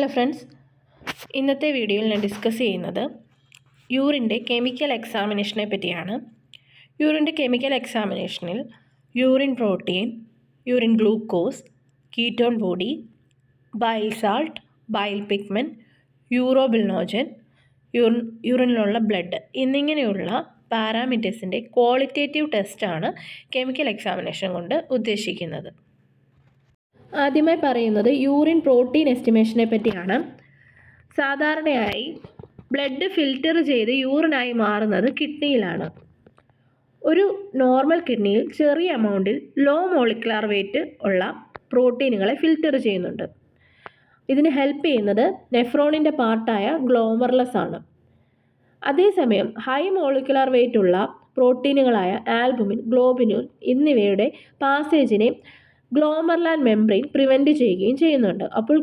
Hello friends, ഇന്നത്തെ വീഡിയോയിൽ ഞാൻ ഡിസ്കസ് ചെയ്യുന്നത് യൂറിൻ്റെ കെമിക്കൽ എക്സാമിനേഷനെ പറ്റിയാണ്. യൂറിൻ്റെ കെമിക്കൽ എക്സാമിനേഷനിൽ urine protein, urine glucose, ketone body, bile salt, bile pigment, urobilinogen, യൂറിനിലുള്ള ബ്ലഡ് എന്നിങ്ങനെയുള്ള പാരാമീറ്റേഴ്സിൻ്റെ ക്വാളിറ്റേറ്റീവ് ടെസ്റ്റാണ് കെമിക്കൽ എക്സാമിനേഷൻ കൊണ്ട് ഉദ്ദേശിക്കുന്നത്. ആദ്യമായി പറയുന്നത് യൂറിൻ പ്രോട്ടീൻ എസ്റ്റിമേഷനെ പറ്റിയാണ്. സാധാരണയായി ബ്ലഡ് ഫിൽറ്റർ ചെയ്ത് യൂറിനായി മാറുന്നത് കിഡ്നിയിലാണ്. ഒരു നോർമൽ കിഡ്നിയിൽ ചെറിയ എമൗണ്ടിൽ ലോ മോളിക്കുലാർ വെയ്റ്റ് ഉള്ള പ്രോട്ടീനുകളെ ഫിൽറ്റർ ചെയ്യുന്നുണ്ട്. ഇതിന് ഹെൽപ്പ് ചെയ്യുന്നത് നെഫ്രോണിൻ്റെ പാർട്ടായ ഗ്ലോമർലസ് ആണ്. അതേസമയം ഹൈ മോളിക്കുലാർ വെയ്റ്റ് ഉള്ള പ്രോട്ടീനുകളായ ആൽബുമിൻ, ഗ്ലോബിനുൽ എന്നിവയുടെ പാസേജിനെ ഗ്ലോമർലാൻ മെംബ്രെയിൻ പ്രിവെൻറ്റ് ചെയ്യുകയും ചെയ്യുന്നുണ്ട്. അപ്പോൾ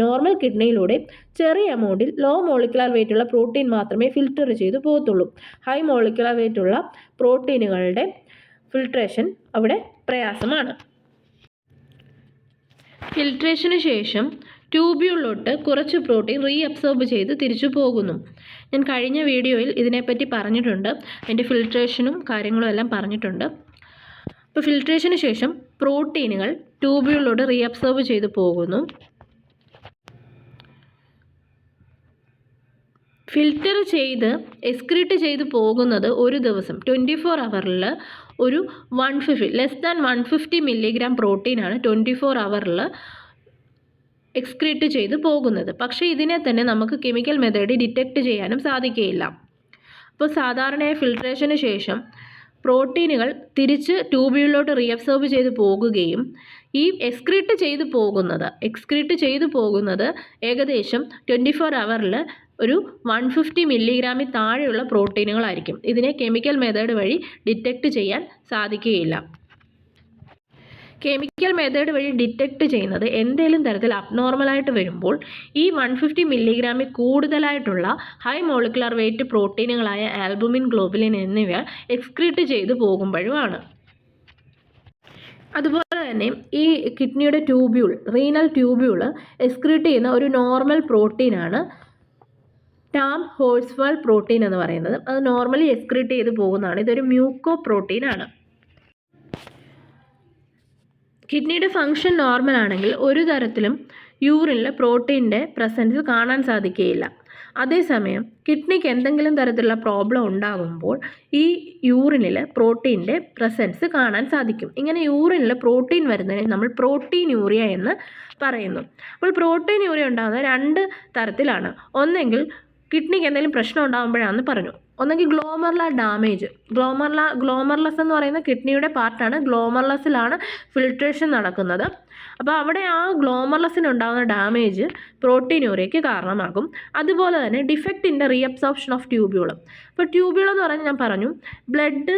നോർമൽ കിഡ്നിയിലൂടെ ചെറിയ എമൗണ്ടിൽ ലോ മോളിക്കുലാർ വെയ്റ്റ് ഉള്ള പ്രോട്ടീൻ മാത്രമേ ഫിൽറ്റർ ചെയ്ത് പോകത്തുള്ളൂ. ഹൈ മോളിക്കുലാർ വെയ്റ്റ് ഉള്ള പ്രോട്ടീനുകളുടെ ഫിൽട്രേഷൻ അവിടെ പ്രയാസമാണ്. ഫിൽട്രേഷന് ശേഷം ട്യൂബ്യൂളിലോട്ട് കുറച്ച് പ്രോട്ടീൻ റീഅബ്സോർബ് ചെയ്ത് തിരിച്ചു പോകുന്നു. ഞാൻ കഴിഞ്ഞ വീഡിയോയിൽ ഇതിനെപ്പറ്റി പറഞ്ഞിട്ടുണ്ട്. അതിൻ്റെ ഫിൽട്രേഷനും കാര്യങ്ങളും എല്ലാം പറഞ്ഞിട്ടുണ്ട്. അപ്പോൾ ഫിൽട്രേഷന് ശേഷം പ്രോട്ടീനുകൾ ട്യൂബ്യൂളിലൂടെ റീഅബ്സോർബ് ചെയ്ത് പോകുന്നു. ഫിൽറ്റർ ചെയ്ത് എക്സ്ക്രീറ്റ് ചെയ്ത് പോകുന്നത് ഒരു ദിവസം 24 ഹവറിൽ ഒരു 150 മില്ലിഗ്രാം പ്രോട്ടീനാണ് 24 ഹവറിൽ എക്സ്ക്രീറ്റ് ചെയ്ത് പോകുന്നത്. പക്ഷേ ഇതിനെ തന്നെ നമുക്ക് കെമിക്കൽ മെത്തേഡ് ഡിറ്റക്റ്റ് ചെയ്യാനും സാധിക്കുകയില്ല. അപ്പോൾ സാധാരണയായി ഫിൽട്രേഷന് ശേഷം പ്രോട്ടീനുകൾ തിരിച്ച് ട്യൂബ്യൂളിലോട്ട് റീഅബ്സോർബ് ചെയ്ത് പോകുകയും ഈ എക്സ്ക്രീറ്റ് ചെയ്തു പോകുന്നത് ഏകദേശം 24 ഹവറിൽ ഒരു 150 മില്ലിഗ്രാമിൽ താഴെയുള്ള പ്രോട്ടീനുകളായിരിക്കും. ഇതിനെ കെമിക്കൽ മെത്തേഡ് വഴി ഡിറ്റക്റ്റ് ചെയ്യാൻ സാധിക്കുകയില്ല. കെമിക്കൽ മെത്തേഡ് വഴി ഡിറ്റക്റ്റ് ചെയ്യുന്നത് എന്തെങ്കിലും തരത്തിൽ അബ്നോർമലായിട്ട് വരുമ്പോൾ ഈ 150 മില്ലിഗ്രാമിൽ കൂടുതലായിട്ടുള്ള ഹൈ മോളിക്കുലാർ വെയ്റ്റ് പ്രോട്ടീനുകളായ ആൽബുമിൻ, ഗ്ലോബുലിൻ എന്നിവ എക്സ്ക്രീറ്റ് ചെയ്ത് പോകുമ്പോഴുമാണ്. അതുപോലെ തന്നെ ഈ കിഡ്നിയുടെ റീനൽ ട്യൂബ്യൂൾ എക്സ്ക്രീറ്റ് ചെയ്യുന്ന ഒരു നോർമൽ പ്രോട്ടീനാണ് ടാം ഹോഴ്സ്വാൾ പ്രോട്ടീൻ എന്ന് പറയുന്നത്. അത് നോർമലി എക്സ്ക്രീറ്റ് ചെയ്ത് പോകുന്നതാണ്. ഇതൊരു മ്യൂക്കോ പ്രോട്ടീനാണ്. കിഡ്നിയുടെ ഫങ്ഷൻ നോർമൽ ആണെങ്കിൽ ഒരു തരത്തിലും യൂറിനിൽ പ്രോട്ടീൻ്റെ പ്രസൻസ് കാണാൻ സാധിക്കുകയില്ല. അതേസമയം കിഡ്നിക്ക് എന്തെങ്കിലും തരത്തിലുള്ള പ്രോബ്ലം ഉണ്ടാകുമ്പോൾ ഈ യൂറിനിൽ പ്രോട്ടീൻ്റെ പ്രസൻസ് കാണാൻ സാധിക്കും. ഇങ്ങനെ യൂറിനിൽ പ്രോട്ടീൻ വരുന്നതിനെ നമ്മൾ പ്രോട്ടീനൂറിയ എന്ന് പറയുന്നു. അപ്പോൾ പ്രോട്ടീനൂറിയ ഉണ്ടാകുന്നത് 2 തരത്തിലാണ്. ഒന്നെങ്കിൽ കിഡ്നിക്ക് എന്തെങ്കിലും പ്രശ്നം ഉണ്ടാകുമ്പോഴാണെന്ന് പറഞ്ഞു. ഒന്നെങ്കിൽ ഗ്ലോമർലാർ ഡാമേജ്. ഗ്ലോമർലസ് എന്ന് പറയുന്ന കിഡ്നിയുടെ പാർട്ടാണ്. ഗ്ലോമർലസിലാണ് ഫിൽട്രേഷൻ നടക്കുന്നത്. അപ്പോൾ അവിടെ ആ ഗ്ലോമർലസിനുണ്ടാകുന്ന ഡാമേജ് പ്രോട്ടീനൂറിയയ്ക്ക് കാരണമാകും. അതുപോലെ തന്നെ defect in the reabsorption of tubule. അപ്പോൾ ട്യൂബ്യൂൾ എന്ന് പറഞ്ഞാൽ ഞാൻ പറഞ്ഞു ബ്ലഡ്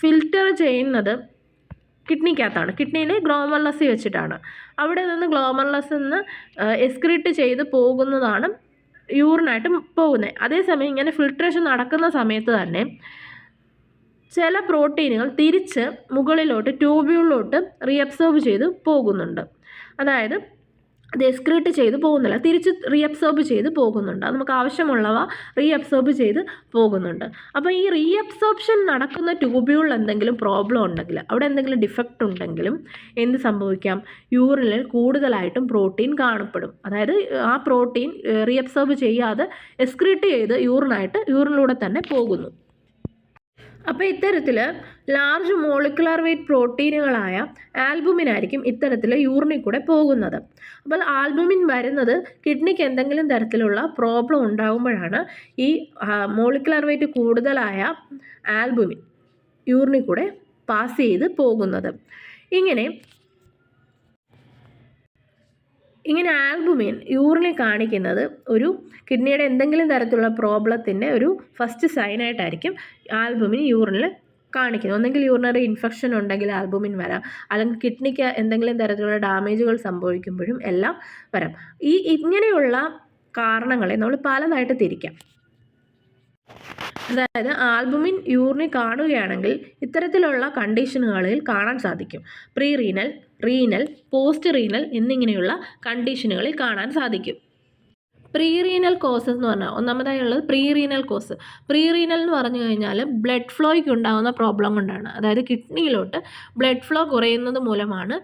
ഫിൽറ്റർ ചെയ്യുന്നത് കിഡ്നിക്കകത്താണ്. കിഡ്നിയിൽ ഗ്ലോമർലസ് വെച്ചിട്ടാണ്. അവിടെ നിന്ന് ഗ്ലോമർലസിൽ നിന്ന് എക്സ്ക്രീറ്റ് ചെയ്ത് പോകുന്നതാണ് യൂറിനായിട്ട് പോകുന്നത്. അതേസമയം ഇങ്ങനെ ഫിൽട്രേഷൻ നടക്കുന്ന സമയത്ത് തന്നെ ചില പ്രോട്ടീനുകൾ തിരിച്ച് മുകളിലോട്ട് ട്യൂബ്യൂളിലോട്ട് റീഅബ്സോർബ് ചെയ്ത് പോകുന്നുണ്ട്. അതായത് അത് എക്സ്ക്രീറ്റ് ചെയ്ത് പോകുന്നില്ല, തിരിച്ച് റീഅബ്സോർബ് ചെയ്ത് പോകുന്നുണ്ട്. അത് നമുക്ക് ആവശ്യമുള്ളവ റീഅബ്സോർബ് ചെയ്ത് പോകുന്നുണ്ട്. അപ്പോൾ ഈ റീഅബ്സോർപ്ഷൻ നടക്കുന്ന ട്യൂബ്യൂളിൽ എന്തെങ്കിലും പ്രോബ്ലം ഉണ്ടെങ്കിൽ, അവിടെ എന്തെങ്കിലും ഡിഫക്റ്റ് ഉണ്ടെങ്കിലും എന്ത് സംഭവിക്കാം? യൂറിനിൽ കൂടുതലായിട്ടും പ്രോട്ടീൻ കാണപ്പെടും. അതായത് ആ പ്രോട്ടീൻ റീഅബ്സോർബ് ചെയ്യാതെ എക്സ്ക്രീറ്റ് ചെയ്ത് യൂറിനിലൂടെ തന്നെ പോകുന്നു. അപ്പോൾ ഇത്തരത്തിൽ ലാർജ് മോളിക്കുലാർ വെയ്റ്റ് പ്രോട്ടീനുകളായ ആൽബുമിൻ ആയിരിക്കും ഇത്തരത്തിൽ യൂറിനിൽ കൂടെ പോകുന്നത്. അപ്പോൾ ആൽബുമിൻ വരുന്നത് കിഡ്നിക്ക് എന്തെങ്കിലും തരത്തിലുള്ള പ്രോബ്ലം ഉണ്ടാകുമ്പോഴാണ് ഈ മോളിക്കുലാർ വെയ്റ്റ് കൂടുതലായ ആൽബുമിൻ യൂറിനിൽ കൂടെ പാസ് ചെയ്ത് പോകുന്നത്. ഇങ്ങനെ ആൽബുമിൻ യൂറിനിൽ കാണിക്കുന്നത് ഒരു കിഡ്നിയുടെ എന്തെങ്കിലും തരത്തിലുള്ള പ്രോബ്ലത്തിൻ്റെ ഒരു ഫസ്റ്റ് സൈനായിട്ടായിരിക്കും ആൽബുമിൻ യൂറിനിൽ കാണിക്കുന്നത്. ഒന്നെങ്കിൽ യൂറിനറി ഇൻഫെക്ഷൻ ഉണ്ടെങ്കിൽ ആൽബുമിൻ വരാം, അല്ലെങ്കിൽ കിഡ്നിക്ക് എന്തെങ്കിലും തരത്തിലുള്ള ഡാമേജുകൾ സംഭവിക്കുമ്പോഴും എല്ലാം വരാം. ഇങ്ങനെയുള്ള കാരണങ്ങളെ നമ്മൾ പലതായിട്ട് തിരിക്കാം. അതായത് ആൽബുമിൻ യൂറിനിൽ കാണുകയാണെങ്കിൽ ഇത്തരത്തിലുള്ള കണ്ടീഷനുകളിൽ കാണാൻ സാധിക്കും. Pre renal renal, post renal എന്നിങ്ങനെയുള്ള കണ്ടീഷനുകളിൽ കാണാൻ സാധിക്കും. പ്രീ റീനൽ കോസസ് എന്ന് പറഞ്ഞാൽ ഒന്നാമതായുള്ളത് pre renal cause. Pre renal എന്ന് പറഞ്ഞു കഴിഞ്ഞാൽ ബ്ലഡ് ഫ്ലോയ്ക്ക് ഉണ്ടാകുന്ന പ്രോബ്ലം കൊണ്ടാണ്. അതായത് കിഡ്നിയിലോട്ട് ബ്ലഡ് ഫ്ലോ കുറയുന്നത് മൂലമാണ്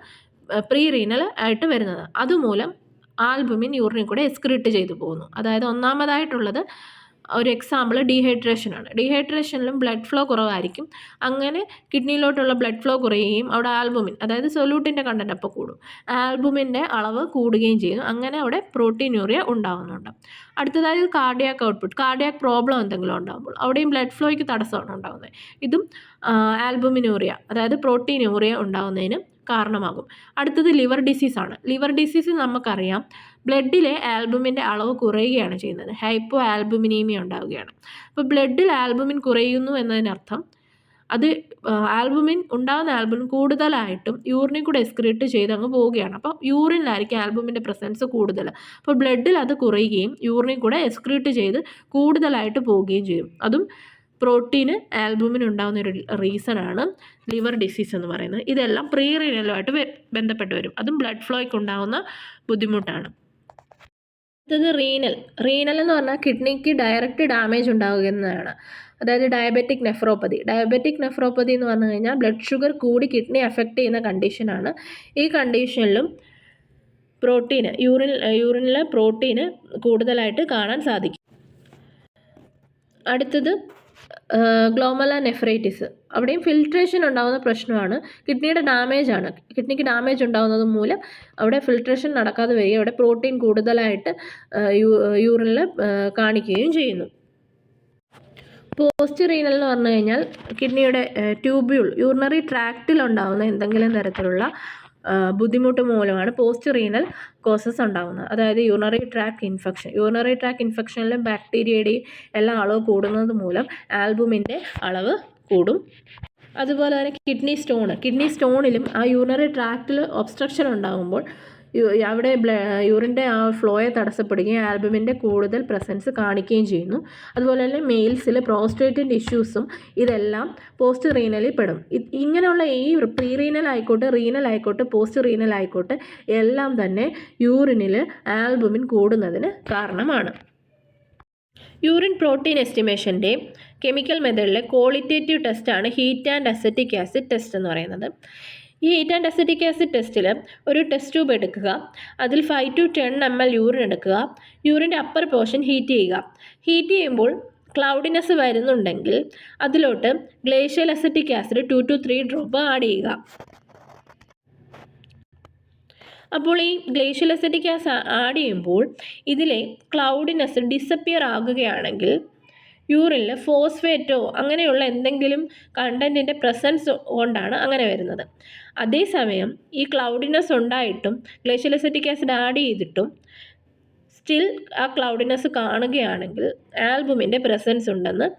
പ്രീ റീനൽ ആയിട്ട് വരുന്നത്. അതുമൂലം ആൽബുമിൻ യൂറിനിൽ കൂടെ എക്സ്ക്രീറ്റ് ചെയ്തു പോകുന്നു. അതായത് ഒന്നാമതായിട്ടുള്ളത് ഒരു എക്സാമ്പിൾ ഡീഹൈഡ്രേഷനാണ്. ഡീഹൈഡ്രേഷനിലും ബ്ലഡ് ഫ്ലോ കുറവായിരിക്കും. അങ്ങനെ കിഡ്നിയിലോട്ടുള്ള ബ്ലഡ് ഫ്ലോ കുറയുകയും അവിടെ ആൽബുമിൻ, അതായത് സൊല്യൂട്ടിൻ്റെ കണ്ടൻറ്റ് അപ്പോൾ കൂടും. ആൽബുമിൻ്റെ അളവ് കൂടുകയും ചെയ്യും. അങ്ങനെ അവിടെ പ്രോട്ടീനൂറിയ ഉണ്ടാകുന്നുണ്ട്. അടുത്തതായത് കാർഡിയാക് ഔട്ട്പുട്ട്. കാർഡിയാക് പ്രോബ്ലം എന്തെങ്കിലും ഉണ്ടാകുമ്പോൾ അവിടെയും ബ്ലഡ് ഫ്ലോയ്ക്ക് തടസ്സമാണ് ഉണ്ടാകുന്നത്. ഇതും ആൽബുമിനൂറിയ, അതായത് പ്രോട്ടീനൂറിയ ഉണ്ടാകുന്നതിന് കാരണമാകും. അടുത്തത് ലിവർ ഡിസീസാണ്. ലിവർ ഡിസീസ് നമുക്കറിയാം ബ്ലഡിലെ ആൽബുമിൻ്റെ അളവ് കുറയുകയാണ് ചെയ്യുന്നത്. ഹൈപ്പോ ആൽബുമിനീമിയ ഉണ്ടാവുകയാണ്. അപ്പോൾ ബ്ലഡിൽ ആൽബുമിൻ കുറയുന്നു എന്നതിനർത്ഥം അത് ഉണ്ടാകുന്ന ആൽബുമിൻ കൂടുതലായിട്ടും യൂറിനിൽ കൂടെ എക്സ്ക്രീറ്റ് ചെയ്ത് അങ്ങ് പോവുകയാണ്. അപ്പോൾ യൂറിനിലായിരിക്കും ആൽബുമിൻ്റെ പ്രസൻസ് കൂടുതൽ. അപ്പോൾ ബ്ലഡിൽ അത് കുറയുകയും യൂറിനിൽ കൂടെ എക്സ്ക്രീറ്റ് ചെയ്ത് കൂടുതലായിട്ട് പോവുകയും ചെയ്യും. അതും പ്രോട്ടീന് ആൽബുമിൻ ഉണ്ടാകുന്ന ഒരു റീസണാണ് ലിവർ ഡിസീസ് എന്ന് പറയുന്നത്. ഇതെല്ലാം പ്രീ റീനലുമായിട്ട് ബന്ധപ്പെട്ട് വരും. അതും ബ്ലഡ് ഫ്ലോയ്ക്ക് ഉണ്ടാകുന്ന ബുദ്ധിമുട്ടാണ്. അടുത്തത് റീനൽ. റീനൽ എന്ന് പറഞ്ഞാൽ കിഡ്നിക്ക് ഡയറക്റ്റ് ഡാമേജ് ഉണ്ടാകുന്നതാണ്. അതായത് ഡയബറ്റിക് നെഫ്രോപ്പതി. ഡയബറ്റിക് നെഫ്രോപ്പതി എന്ന് പറഞ്ഞു കഴിഞ്ഞാൽ ബ്ലഡ് ഷുഗർ കൂടി കിഡ്നി എഫക്റ്റ് ചെയ്യുന്ന കണ്ടീഷനാണ്. ഈ കണ്ടീഷനിലും യൂറിനിലെ പ്രോട്ടീന് കൂടുതലായിട്ട് കാണാൻ സാധിക്കും. അടുത്തത് ഗ്ലോമല നെഫ്രൈറ്റിസ്. അവിടെയും ഫിൽട്രേഷൻ ഉണ്ടാകുന്ന പ്രശ്നമാണ്. കിഡ്നിയുടെ ഡാമേജാണ്. കിഡ്നിക്ക് ഡാമേജ് ഉണ്ടാകുന്നത് മൂലം അവിടെ ഫിൽട്രേഷൻ നടക്കാതെ വരികയും അവിടെ പ്രോട്ടീൻ കൂടുതലായിട്ട് യൂറിനിൽ കാണിക്കുകയും ചെയ്യുന്നു. പോസ്റ്റ് റീനൽ എന്ന് പറഞ്ഞു കഴിഞ്ഞാൽ കിഡ്നിയുടെ ട്യൂബ്യൂൾ, യൂറിനറി ട്രാക്റ്റിൽ ഉണ്ടാകുന്ന എന്തെങ്കിലും തരത്തിലുള്ള ബുദ്ധിമുട്ട് മൂലമാണ് പോസ്റ്റ് റീനൽ കോസസ് ഉണ്ടാകുന്നത്. അതായത് urinary tract infection. Urinary tract ഇൻഫെക്ഷനിലും ബാക്ടീരിയയുടെയും എല്ലാം അളവ് കൂടുന്നത് മൂലം ആൽബുമിൻ്റെ അളവ് കൂടും. അതുപോലെ തന്നെ കിഡ്നി സ്റ്റോണിലും ആ യൂറിനറി ട്രാക്റ്റിൽ ഒബ്സ്ട്രക്ഷൻ ഉണ്ടാകുമ്പോൾ അവിടെ യൂറിൻ്റെ ആ ഫ്ലോയെ തടസ്സപ്പെടുകയും ആൽബുമിൻ്റെ കൂടുതൽ പ്രസൻസ് കാണിക്കുകയും ചെയ്യുന്നു. അതുപോലെ തന്നെ മെയിൽസിൽ പ്രോസ്റ്റേറ്റിൻ്റെ ഇഷ്യൂസും ഇതെല്ലാം പോസ്റ്റ് റീനലിൽ പെടും. ഇങ്ങനെയുള്ള ഈ പ്രീ റീനൽ ആയിക്കോട്ടെ, റീനൽ ആയിക്കോട്ടെ, പോസ്റ്റ് റീനൽ ആയിക്കോട്ടെ, എല്ലാം തന്നെ യൂറിനിൽ ആൽബുമിൻ കൂടുന്നതിന് കാരണമാണ്. യൂറിൻ പ്രോട്ടീൻ എസ്റ്റിമേഷൻ്റെ കെമിക്കൽ മെത്തേഡിലെ ക്വാളിറ്റേറ്റീവ് ടെസ്റ്റാണ് heat and acetic acid test എന്ന് പറയുന്നത്. ഈ ഹീറ്റ് ആൻഡ് അസറ്റിക് ആസിഡ് ടെസ്റ്റിൽ ഒരു ടെസ്റ്റ് ട്യൂബ് എടുക്കുക. അതിൽ 5 to 10 ml യൂറിൻ എടുക്കുക. യൂറിൻ്റെ അപ്പർ പോർഷൻ ഹീറ്റ് ചെയ്യുക. ഹീറ്റ് ചെയ്യുമ്പോൾ ക്ലൗഡിനെസ് വരുന്നുണ്ടെങ്കിൽ അതിലോട്ട് glacial acetic acid 2 to 3 drop add ചെയ്യുക. അപ്പോൾ ഈ ഗ്ലേഷ്യൽ അസറ്റിക് ആസിഡ് ആഡ് ചെയ്യുമ്പോൾ ഇതിലെ ക്ലൗഡിനെസ് ഡിസപ്പിയർ ആകുകയാണെങ്കിൽ യൂറിനിൽ ഫോസ്ഫേറ്റോ അങ്ങനെയുള്ള എന്തെങ്കിലും കണ്ടൻറ്റിൻ്റെ പ്രസൻസ് കൊണ്ടാണ് അങ്ങനെ വരുന്നത്. അതേസമയം ഈ ക്ലൗഡിനെസ് ഉണ്ടായിട്ടും ഗ്ലേഷ്യൽ അസറ്റിക് ആസിഡ് ആഡ് ചെയ്തിട്ടും സ്റ്റിൽ ആ ക്ലൗഡിനെസ് കാണുകയാണെങ്കിൽ ആൽബുമിൻ്റെ പ്രസൻസ് ഉണ്ടെന്ന്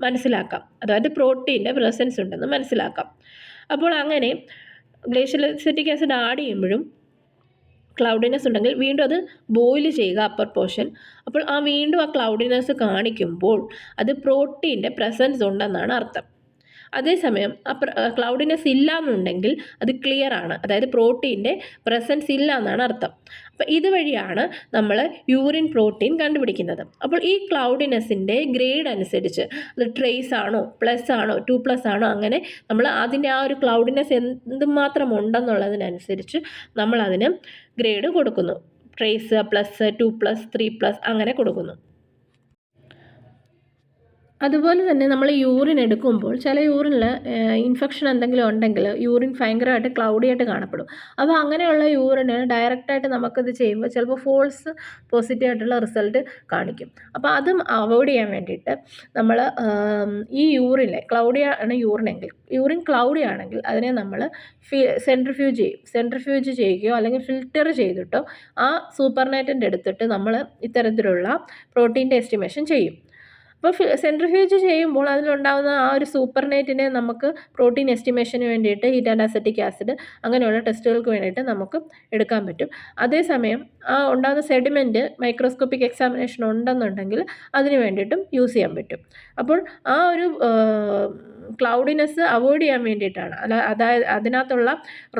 മനസ്സിലാക്കാം. അതായത് പ്രോട്ടീൻ്റെ പ്രസൻസ് ഉണ്ടെന്ന് മനസ്സിലാക്കാം. അപ്പോൾ അങ്ങനെ ഗ്ലേഷ്യൽ അസറ്റിക് ആസിഡ് ആഡ് ചെയ്യുമ്പോഴും ക്ലൗഡിനെസ് ഉണ്ടെങ്കിൽ വീണ്ടും അത് ബോയിൽ ചെയ്യുക അപ്പർ പോർഷൻ. അപ്പോൾ വീണ്ടും ആ ക്ലൗഡിനെസ് കാണിക്കുമ്പോൾ അത് പ്രോട്ടീൻ്റെ പ്രസൻസ് ഉണ്ടെന്നാണ് അർത്ഥം. അതേസമയം ക്ലൗഡിനെസ് ഇല്ല എന്നുണ്ടെങ്കിൽ അത് ക്ലിയർ ആണ്, അതായത് പ്രോട്ടീൻ്റെ പ്രസൻസ് ഇല്ല എന്നാണ് അർത്ഥം. അപ്പോൾ ഇതുവഴിയാണ് നമ്മൾ യൂറിൻ പ്രോട്ടീൻ കണ്ടുപിടിക്കുന്നത്. അപ്പോൾ ഈ ക്ലൗഡിനെസ്സിൻ്റെ ഗ്രേഡ് അനുസരിച്ച് അത് ട്രേസ് ആണോ, പ്ലസ് ആണോ, 2+ ആണോ, അങ്ങനെ നമ്മൾ അതിൻ്റെ ആ ഒരു ക്ലൗഡിനെസ് എന്തുമാത്രം ഉണ്ടെന്നുള്ളതിനനുസരിച്ച് നമ്മളതിന് ഗ്രേഡ് കൊടുക്കുന്നു. ട്രേസ്, പ്ലസ്, 2+, 3+ അങ്ങനെ കൊടുക്കുന്നു. അതുപോലെ തന്നെ നമ്മൾ യൂറിൻ എടുക്കുമ്പോൾ ചില യൂറിനിൽ ഇൻഫെക്ഷൻ എന്തെങ്കിലും ഉണ്ടെങ്കിൽ യൂറിൻ ഭയങ്കരമായിട്ട് ക്ലൗഡിയായിട്ട് കാണപ്പെടും. അപ്പോൾ അങ്ങനെയുള്ള യൂറിന് ഡയറക്റ്റായിട്ട് നമുക്കത് ചെയ്യുമ്പോൾ ചിലപ്പോൾ ഫോൾസ് പോസിറ്റീവ് ആയിട്ടുള്ള റിസൾട്ട് കാണിക്കും. അപ്പോൾ അതും അവോയ്ഡ് ചെയ്യാൻ വേണ്ടിയിട്ട് നമ്മൾ ഈ യൂറിനിലെ ക്ലൗഡിയാണ് യൂറിൻ ക്ലൗഡി ആണെങ്കിൽ അതിനെ നമ്മൾ സെൻട്രിഫ്യൂജ് ചെയ്യുകയോ അല്ലെങ്കിൽ ഫിൽറ്റർ ചെയ്തിട്ടോ ആ സൂപ്പർനൈറ്റൻ്റ് എടുത്തിട്ട് നമ്മൾ ഇത്തരത്തിലുള്ള പ്രോട്ടീൻ്റെ എസ്റ്റിമേഷൻ ചെയ്യും. അപ്പോൾ സെൻട്രിഫ്യൂജ് ചെയ്യുമ്പോൾ അതിലുണ്ടാകുന്ന ആ ഒരു സൂപ്പർനൈറ്റിനെ നമുക്ക് പ്രോട്ടീൻ എസ്റ്റിമേഷന് വേണ്ടിയിട്ട് ഹീറ്റ് ആൻഡ് അസറ്റിക് ആസിഡ് അങ്ങനെയുള്ള ടെസ്റ്റുകൾക്ക് വേണ്ടിയിട്ട് നമുക്ക് എടുക്കാൻ പറ്റും. അതേസമയം ആ ഉണ്ടാകുന്ന സെഡിമെൻറ്റ് മൈക്രോസ്കോപ്പിക് എക്സാമിനേഷൻ ഉണ്ടെന്നുണ്ടെങ്കിൽ അതിന് വേണ്ടിയിട്ടും യൂസ് ചെയ്യാൻ പറ്റും. അപ്പോൾ ആ ഒരു ക്ലൗഡിനെസ് അവോയ്ഡ് ചെയ്യാൻ വേണ്ടിയിട്ടാണ്. അതായത് അതിനകത്തുള്ള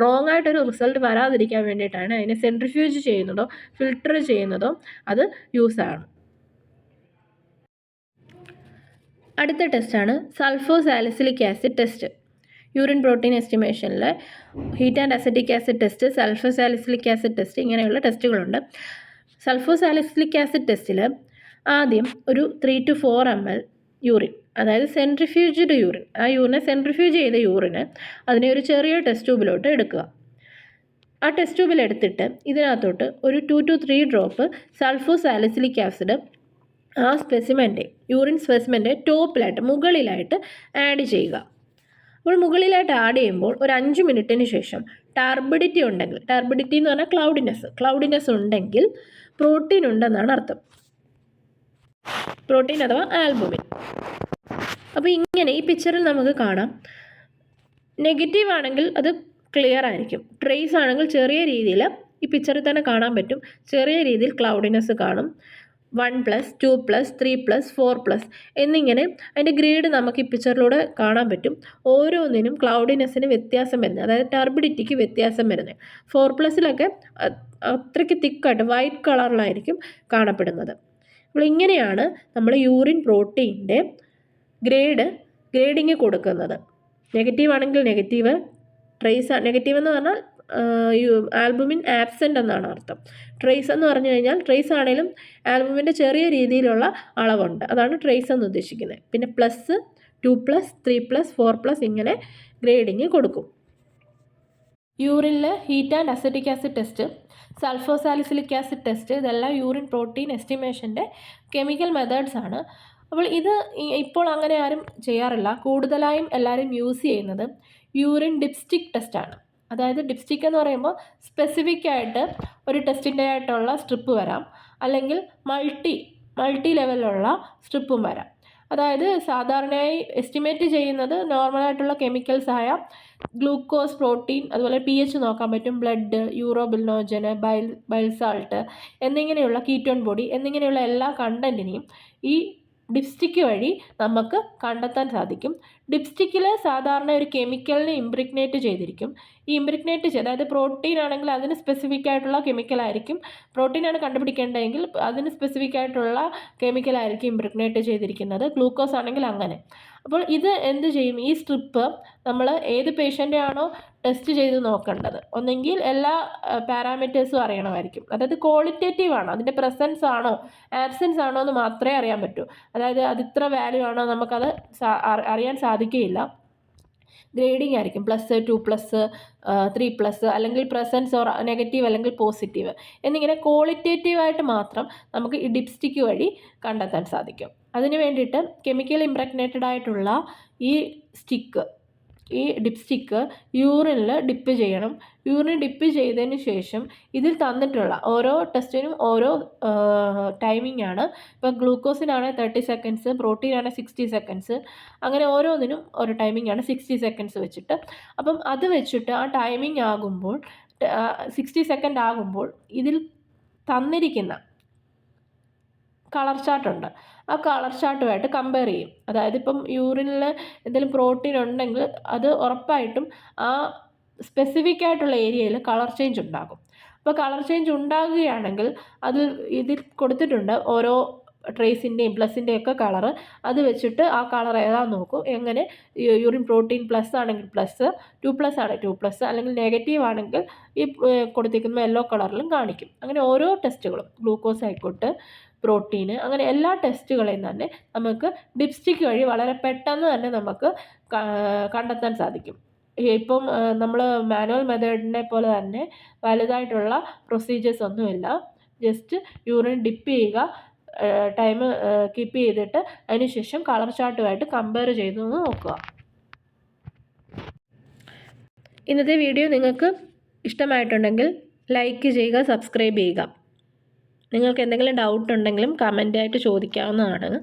റോങ് ആയിട്ടൊരു റിസൾട്ട് വരാതിരിക്കാൻ വേണ്ടിയിട്ടാണ് അതിനെ സെൻട്രിഫ്യൂജ് ചെയ്യുന്നതോ ഫിൽട്ടർ ചെയ്യുന്നതോ അത് യൂസാണ്. അടുത്ത ടെസ്റ്റാണ് sulphosalicylic acid test. Urine protein എസ്റ്റിമേഷനിൽ heat and acetic acid test, sulphosalicylic acid test, ഇങ്ങനെയുള്ള ടെസ്റ്റുകളുണ്ട്. സൾഫോസാലിസിലിക് ആസിഡ് ടെസ്റ്റിൽ ആദ്യം ഒരു 3 to 4 ml യൂറിൻ, അതായത് സെൻട്രിഫ്യൂജ്ഡ് യൂറിൻ, ആ യൂറിനെ സെൻട്രിഫ്യൂജ് ചെയ്ത യൂറിന് അതിനെ ഒരു ചെറിയ ടെസ്റ്റ് ട്യൂബിലോട്ട് എടുക്കുക. ആ ടെസ്റ്റ് ട്യൂബിൽ എടുത്തിട്ട് ഇതിനകത്തോട്ട് ഒരു 2 to 3 ഡ്രോപ്പ് സൾഫോസാലിസിലിക് ആസിഡ് ആ സ്പെസിമെൻ്റെ യൂറിൻ സ്പെസിമെൻ്റെ ടോപ്പിലായിട്ട് മുകളിലായിട്ട് ആഡ് ചെയ്യുക. അപ്പോൾ മുകളിലായിട്ട് ആഡ് ചെയ്യുമ്പോൾ ഒരു 5 മിനിറ്റിന് ശേഷം ടർബിഡിറ്റി ഉണ്ടെങ്കിൽ, ടർബിഡിറ്റി എന്ന് പറഞ്ഞാൽ ക്ലൗഡിനെസ് ഉണ്ടെങ്കിൽ പ്രോട്ടീൻ ഉണ്ടെന്നാണ് അർത്ഥം. പ്രോട്ടീൻ അഥവാ ആൽബുമിൻ. അപ്പോൾ ഇങ്ങനെ ഈ പിക്ചറിൽ നമുക്ക് കാണാം. നെഗറ്റീവ് ആണെങ്കിൽ അത് ക്ലിയർ ആയിരിക്കും. ട്രേസ് ആണെങ്കിൽ ചെറിയ രീതിയിൽ ഈ പിക്ചറിൽ തന്നെ കാണാൻ പറ്റും, ചെറിയ രീതിയിൽ ക്ലൗഡിനെസ് കാണും. 1+, 2+, 3+, 4+ എന്നിങ്ങനെ അതിൻ്റെ ഗ്രേഡ് നമുക്ക് ഈ പിക്ചറിലൂടെ കാണാൻ പറ്റും. ഓരോന്നിനും ക്ലൗഡിനെസ്സിന് വ്യത്യാസം വരുന്നത്, അതായത് ടർബിഡിറ്റിക്ക് വ്യത്യാസം വരുന്നത്. 4+ലൊക്കെ അത്രയ്ക്ക് തിക്കായിട്ട് വൈറ്റ് കളറിലായിരിക്കും കാണപ്പെടുന്നത്. അപ്പോൾ ഇങ്ങനെയാണ് നമ്മൾ യൂറിൻ പ്രോട്ടീൻ്റെ ഗ്രേഡിങ് കൊടുക്കുന്നത്. നെഗറ്റീവ് ആണെങ്കിൽ നെഗറ്റീവ്, നെഗറ്റീവ് എന്ന് പറഞ്ഞാൽ ആൽബുമിൻ ആബ്സെൻ്റ് എന്നാണ് അർത്ഥം. ട്രേസ് എന്ന് പറഞ്ഞു കഴിഞ്ഞാൽ ട്രേസ് ആണെങ്കിലും ആൽബുമിൻ്റെ ചെറിയ രീതിയിലുള്ള അളവുണ്ട്, അതാണ് ട്രേസ് എന്ന് ഉദ്ദേശിക്കുന്നത്. പിന്നെ +, 2+, 3+, 4+ ഇങ്ങനെ ഗ്രേഡിങ് കൊടുക്കും. യൂറിനിൽ heat and acetic acid test, sulphosalicylic acid test, ഇതെല്ലാം യൂറിൻ പ്രോട്ടീൻ എസ്റ്റിമേഷൻ്റെ കെമിക്കൽ മെത്തേഡ്സ് ആണ്. അപ്പോൾ ഇത് ഇപ്പോൾ അങ്ങനെ ആരും ചെയ്യാറില്ല. കൂടുതലായും എല്ലാവരും യൂസ് ചെയ്യുന്നത് യൂറിൻ ഡിപ്സ്റ്റിക് ടെസ്റ്റാണ്. അതായത് ഡിപ്സ്റ്റിക് എന്ന് പറയുമ്പോൾ സ്പെസിഫിക് ആയിട്ട് ഒരു ടെസ്റ്റിൻ്റെ ആയിട്ടുള്ള സ്ട്രിപ്പ് വരാം, അല്ലെങ്കിൽ മൾട്ടി ലെവലിലുള്ള സ്ട്രിപ്പും വരാം. അതായത് സാധാരണയായി എസ്റ്റിമേറ്റ് ചെയ്യുന്നത് നോർമലായിട്ടുള്ള കെമിക്കൽസ് ആയ ഗ്ലൂക്കോസ്, പ്രോട്ടീൻ, അതുപോലെ pH നോക്കാൻ പറ്റും, ബ്ലഡ്, യൂറോബിലിനോജന്, ബൈൽ സാൾട്ട് എന്നിങ്ങനെയുള്ള കീറ്റോൺ ബോഡി എന്നിങ്ങനെയുള്ള എല്ലാ കണ്ടൻറ്റിനെയും ഈ ഡിപ്സ്റ്റിക്ക് വഴി നമുക്ക് കണ്ടെത്താൻ സാധിക്കും. ഡിപ്സ്റ്റിക്കിൽ സാധാരണ ഒരു കെമിക്കലിനെ ഇംപ്രിഗ്നേറ്റ് ചെയ്തിരിക്കും. ഈ ഇംപ്രിഗ്നേറ്റ് അതായത് പ്രോട്ടീൻ ആണെങ്കിൽ അതിന് സ്പെസിഫിക് ആയിട്ടുള്ള കെമിക്കലായിരിക്കും, പ്രോട്ടീനാണ് കണ്ടുപിടിക്കേണ്ടതെങ്കിൽ അതിന് സ്പെസിഫിക് ആയിട്ടുള്ള കെമിക്കലായിരിക്കും ഇംപ്രിഗ്നേറ്റ് ചെയ്തിരിക്കുന്നത്. ഗ്ലൂക്കോസ് ആണെങ്കിൽ അങ്ങനെ. അപ്പോൾ ഇത് എന്ത് ചെയ്യും, ഈ സ്ട്രിപ്പ് നമ്മൾ ഏത് പേഷ്യൻ്റ് ആണോ ടെസ്റ്റ് ചെയ്ത് നോക്കേണ്ടത്, ഒന്നെങ്കിൽ എല്ലാ പാരാമീറ്റേഴ്സും അറിയണമായിരിക്കും. അതായത് ക്വാളിറ്റേറ്റീവ് ആണോ, അതിൻ്റെ പ്രസൻസ് ആണോ ആബ്സെൻസ് ആണോ എന്ന് മാത്രമേ അറിയാൻ പറ്റൂ. അതായത് അത് ഇത്ര വാല്യൂ ആണോ നമുക്കത് അറിയാൻ സാധിക്കുകയില്ല. ഗ്രേഡിംഗ് ആയിരിക്കും, +, 2+, 3+, അല്ലെങ്കിൽ പ്രസൻസ് ഓർ നെഗറ്റീവ് അല്ലെങ്കിൽ പോസിറ്റീവ് എന്നിങ്ങനെ ക്വാളിറ്റേറ്റീവായിട്ട് മാത്രം നമുക്ക് ഈ ഡിപ്സ്റ്റിക്ക് വഴി കണ്ടെത്താൻ സാധിക്കും. അതിന് വേണ്ടിയിട്ട് കെമിക്കൽ ഇംപ്രഗ്നേറ്റഡ് ആയിട്ടുള്ള ഈ ഡിപ്സ്റ്റിക്ക് യൂറിനിൽ ഡിപ്പ് ചെയ്യണം. യൂറിൻ ഡിപ്പ് ചെയ്തതിന് ശേഷം ഇതിൽ തന്നിട്ടുള്ള ഓരോ ടെസ്റ്റിനും ഓരോ ടൈമിംഗ് ആണ്. ഇപ്പോൾ ഗ്ലൂക്കോസിനാണ് 30 സെക്കൻഡ്സ്, പ്രോട്ടീനാണ് 60 സെക്കൻഡ്സ്, അങ്ങനെ ഓരോന്നിനും ഓരോ ടൈമിംഗ് ആണ് 60 സെക്കൻഡ്സ് വെച്ചിട്ട്. അപ്പം അത് വെച്ചിട്ട് ആ ടൈമിംഗ് ആകുമ്പോൾ 60 സെക്കൻഡ് ആകുമ്പോൾ ഇതിൽ തന്നിരിക്കുന്ന കളർ ചാർട്ടുണ്ട്, ആ കളർ ചാർട്ടുമായിട്ട് കമ്പയർ ചെയ്യും. അതായത് ഇപ്പം യൂറിനിൽ എന്തെങ്കിലും പ്രോട്ടീൻ ഉണ്ടെങ്കിൽ അത് ഉറപ്പായിട്ടും ആ സ്പെസിഫിക് ആയിട്ടുള്ള ഏരിയയിൽ കളർ ചേഞ്ച് ഉണ്ടാകും. അപ്പോൾ കളർ ചേഞ്ച് ഉണ്ടാകുകയാണെങ്കിൽ ഇതിൽ കൊടുത്തിട്ടുണ്ട് ഓരോ ട്രേസിൻ്റെയും പ്ലസിൻ്റെയും ഒക്കെ കളറ്. അത് വെച്ചിട്ട് ആ കളർ ഏതാണെന്ന് നോക്കും. എങ്ങനെ യൂറിൻ പ്രോട്ടീൻ +, ആണെങ്കിൽ +, 2+ ആണെങ്കിൽ 2+, അല്ലെങ്കിൽ നെഗറ്റീവ് ആണെങ്കിൽ ഈ കൊടുത്തിരിക്കുന്ന യെല്ലോ കളറിലും കാണിക്കും. അങ്ങനെ ഓരോ ടെസ്റ്റുകളും ഗ്ലൂക്കോസ് ആയിക്കോട്ടെ, പ്രോട്ടീന്, അങ്ങനെ എല്ലാ ടെസ്റ്റുകളെയും തന്നെ നമുക്ക് ഡിപ്സ്റ്റിക്ക് വഴി വളരെ പെട്ടെന്ന് തന്നെ നമുക്ക് കണ്ടെത്താൻ സാധിക്കും. ഇപ്പം നമ്മൾ മാനുവൽ മെത്തേഡിനെ പോലെ തന്നെ വലുതായിട്ടുള്ള പ്രൊസീജിയേഴ്സ് ഒന്നുമില്ല. ജസ്റ്റ് യൂറിൻ ഡിപ്പ് ചെയ്യുക, ടൈം കീപ്പ് ചെയ്തിട്ട് അതിനുശേഷം കളർ ചാർട്ടുമായിട്ട് കമ്പയർ ചെയ്ത് നോക്കുക. ഇന്നത്തെ വീഡിയോ നിങ്ങൾക്ക് ഇഷ്ടമായിട്ടുണ്ടെങ്കിൽ ലൈക്ക് ചെയ്യുക, സബ്സ്ക്രൈബ് ചെയ്യുക. നിങ്ങൾക്ക് എന്തെങ്കിലും ഡൗട്ട് ഉണ്ടെങ്കിലും കമൻ്റായിട്ട് ചോദിക്കാവുന്നതാണ്.